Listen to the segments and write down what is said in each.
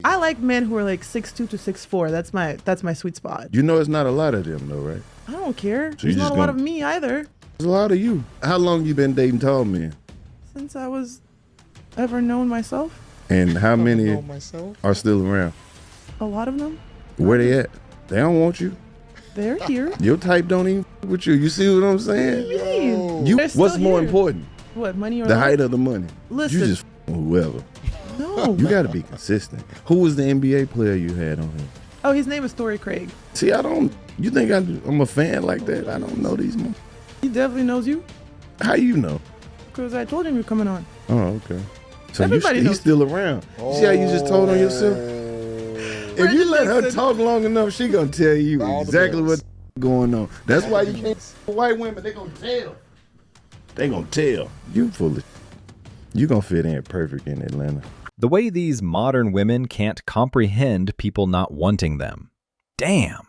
I like men who are like 6'2" to 6'4". That's my sweet spot. You know it's not a lot of them though, right? I don't care. So There's not a lot of me either. There's a lot of you. How long you been dating tall men? Since I was ever known myself. And how many are still around? A lot of them. Where they at? They don't want you. They're here. Your type don't even with you. You see what I'm saying? What's more important? What, money or the love? height of the money? Listen. You just whoever. No. You got to be consistent. Who was the NBA player you had on here? Oh, his name is Torrey Craig. See, you think I'm a fan like that? I don't know these men. He definitely knows you. How you know? Because I told him you're coming on. Oh, okay. So Everybody he's still around. See how you just told on yourself? If you let her talk long enough, she gonna tell you exactly what's going on. That's why you can't. White women, they gonna tell. They gonna tell. You foolish. You gonna fit in perfect in Atlanta. The way these modern women can't comprehend people not wanting them. Damn.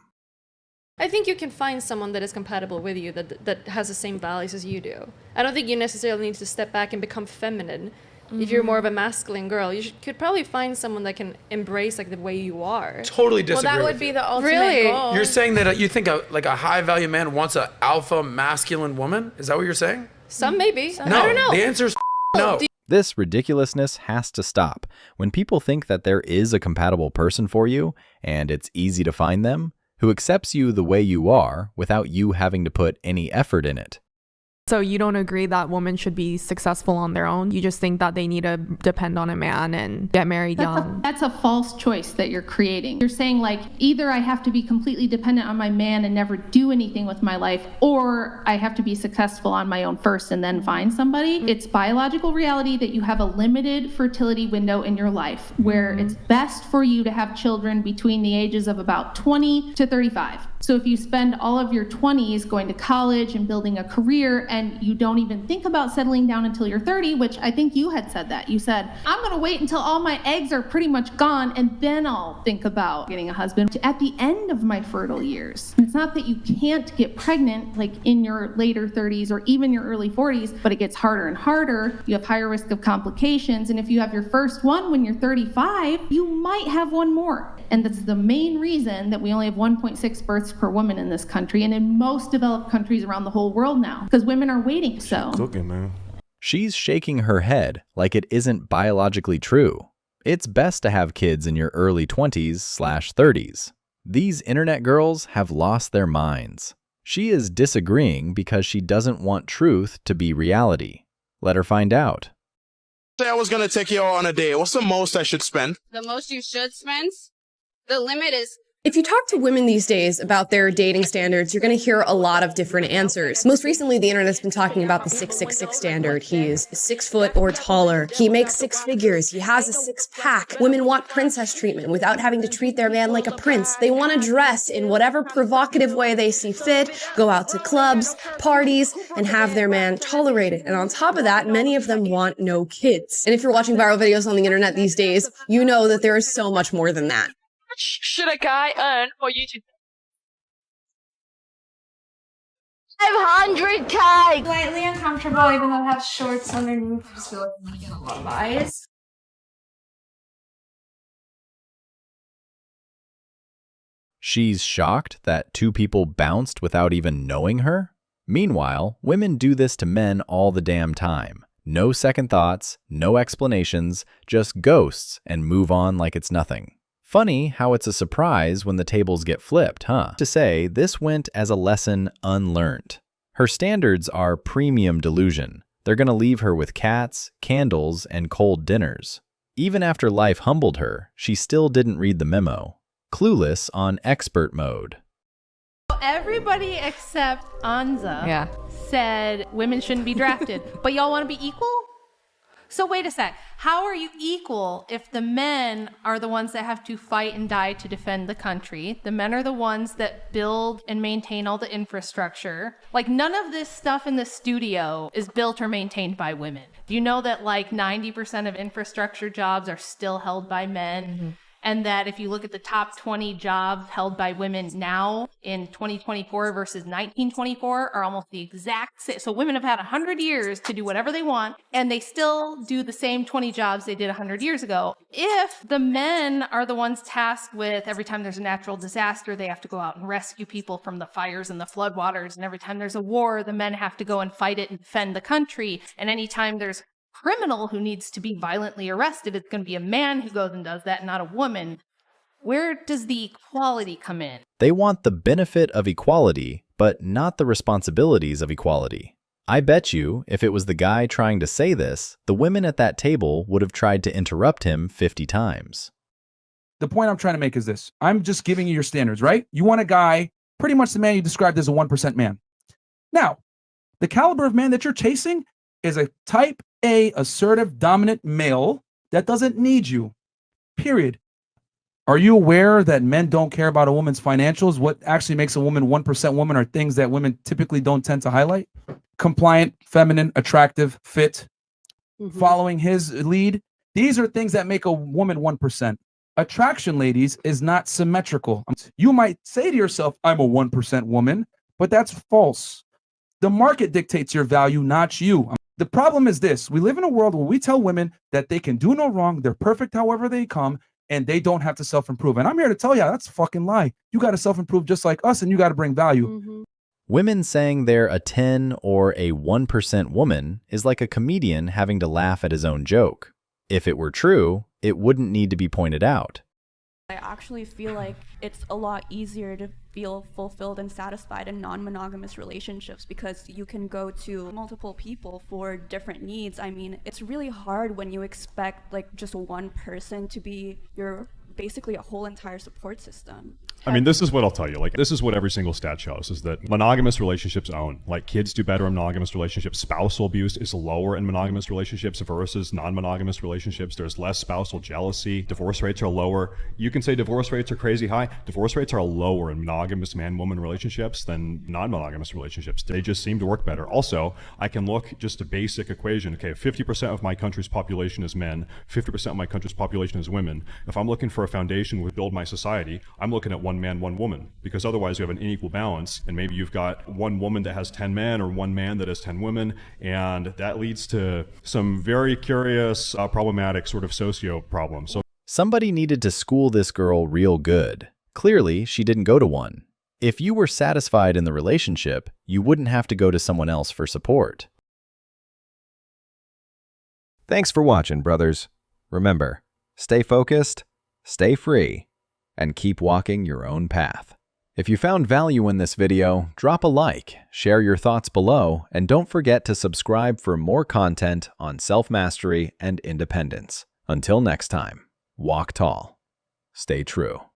I think you can find someone that is compatible with you, that has the same values as you do. I don't think you necessarily need to step back and become feminine. If you're more of a masculine girl, you could probably find someone that can embrace like the way you are. Totally disagree. Well, that would be the ultimate goal. You're saying that you think a high value man wants an alpha masculine woman? Is that what you're saying? Some maybe. No, I don't know. the answer is no. This ridiculousness has to stop. When people think that there is a compatible person for you, and it's easy to find them, who accepts you the way you are without you having to put any effort in it. So you don't agree that women should be successful on their own? You just think that they need to depend on a man and get married young? That's a false choice that you're creating. You're saying like, either I have to be completely dependent on my man and never do anything with my life, or I have to be successful on my own first and then find somebody. It's biological reality that you have a limited fertility window in your life where it's best for you to have children between the ages of about 20 to 35. So if you spend all of your 20s going to college and building a career and you don't even think about settling down until you're 30, which I think you had said that. You said, I'm gonna wait until all my eggs are pretty much gone and then I'll think about getting a husband at the end of my fertile years. And it's not that you can't get pregnant like in your later 30s or even your early 40s, but it gets harder and harder. You have higher risk of complications. And if you have your first one when you're 35, you might have one more. And that's the main reason that we only have 1.6 births per woman in this country and in most developed countries around the whole world now, because women are waiting. So cooking, man. She's shaking her head like it isn't biologically true. It's best to have kids in your early 20s/30s. These internet girls have lost their minds. She is disagreeing because she doesn't want truth to be reality. Let her find out. Say I was gonna take you on a date. What's the most I should spend? The most you should spend? The limit is... If you talk to women these days about their dating standards, you're going to hear a lot of different answers. Most recently, the internet's been talking about the 666 standard. He is 6 foot or taller. He makes 6 figures. He has a 6-pack. Women want princess treatment without having to treat their man like a prince. They want to dress in whatever provocative way they see fit, go out to clubs, parties, and have their man tolerate it. And on top of that, many of them want no kids. And if you're watching viral videos on the internet these days, you know that there is so much more than that. Should a guy earn for you to... 500K! Slightly uncomfortable, even though I have shorts underneath. I just feel like I'm gonna get a lot of eyes. She's shocked that 2 people bounced without even knowing her? Meanwhile, women do this to men all the damn time. No second thoughts, no explanations, just ghosts and move on like it's nothing. Funny how it's a surprise when the tables get flipped, huh? To say, this went as a lesson unlearned. Her standards are premium delusion. They're gonna leave her with cats, candles, and cold dinners. Even after life humbled her, she still didn't read the memo. Clueless on expert mode. Everybody except Anza said women shouldn't be drafted, but y'all want to be equal? So wait a sec. How are you equal if the men are the ones that have to fight and die to defend the country? The men are the ones that build and maintain all the infrastructure. Like, none of this stuff in the studio is built or maintained by women. Do you know that like 90% of infrastructure jobs are still held by men? Mm-hmm. and that if you look at the top 20 jobs held by women now in 2024 versus 1924 are almost the exact same. So women have had 100 years to do whatever they want, and they still do the same 20 jobs they did 100 years ago. If the men are the ones tasked with every time there's a natural disaster, they have to go out and rescue people from the fires and the floodwaters, and every time there's a war, the men have to go and fight it and defend the country, and anytime there's criminal who needs to be violently arrested, it's going to be a man who goes and does that, not a woman. Where does the equality come in? They want the benefit of equality, but not the responsibilities of equality. I bet you, if it was the guy trying to say this, the women at that table would have tried to interrupt him 50 times. The point I'm trying to make is this. I'm just giving you your standards, right? You want a guy, pretty much the man you described as a 1% man. Now, the caliber of man that you're chasing is a type A, assertive, dominant male that doesn't need you, period. Are you aware that men don't care about a woman's financials? What actually makes a woman 1% woman are things that women typically don't tend to highlight. Compliant, feminine, attractive, fit, following his lead. These are things that make a woman 1%. Attraction, ladies, is not symmetrical. You might say to yourself, I'm a 1% woman, but that's false. The market dictates your value, not you. The problem is this. We live in a world where we tell women that they can do no wrong, they're perfect however they come, and they don't have to self-improve. And I'm here to tell you, that's a fucking lie. You got to self-improve just like us, and you got to bring value. Women saying they're a 10 or a 1% woman is like a comedian having to laugh at his own joke. If it were true, it wouldn't need to be pointed out. I actually feel like it's a lot easier to feel fulfilled and satisfied in non-monogamous relationships because you can go to multiple people for different needs. I mean, it's really hard when you expect like just one person to be your basically a whole entire support system. I mean, this is what I'll tell you. Like, this is what every single stat shows, is that monogamous relationships own. Like, kids do better in monogamous relationships. Spousal abuse is lower in monogamous relationships versus non-monogamous relationships. There's less spousal jealousy. Divorce rates are lower. You can say divorce rates are crazy high. Divorce rates are lower in monogamous man-woman relationships than non-monogamous relationships. They just seem to work better. Also, I can look just a basic equation. Okay, 50% of my country's population is men. 50% of my country's population is women. If I'm looking for a foundation to build my society, I'm looking at one man, one woman, because otherwise you have an unequal balance, and maybe you've got one woman that has 10 men or one man that has 10 women, and that leads to some very curious, problematic sort of socio problems. So somebody needed to school this girl real good. Clearly, she didn't go to one. If you were satisfied in the relationship, you wouldn't have to go to someone else for support. Thanks for watching, brothers. Remember, stay focused, stay free, and keep walking your own path. If you found value in this video, drop a like, share your thoughts below, and don't forget to subscribe for more content on self-mastery and independence. Until next time, walk tall, stay true.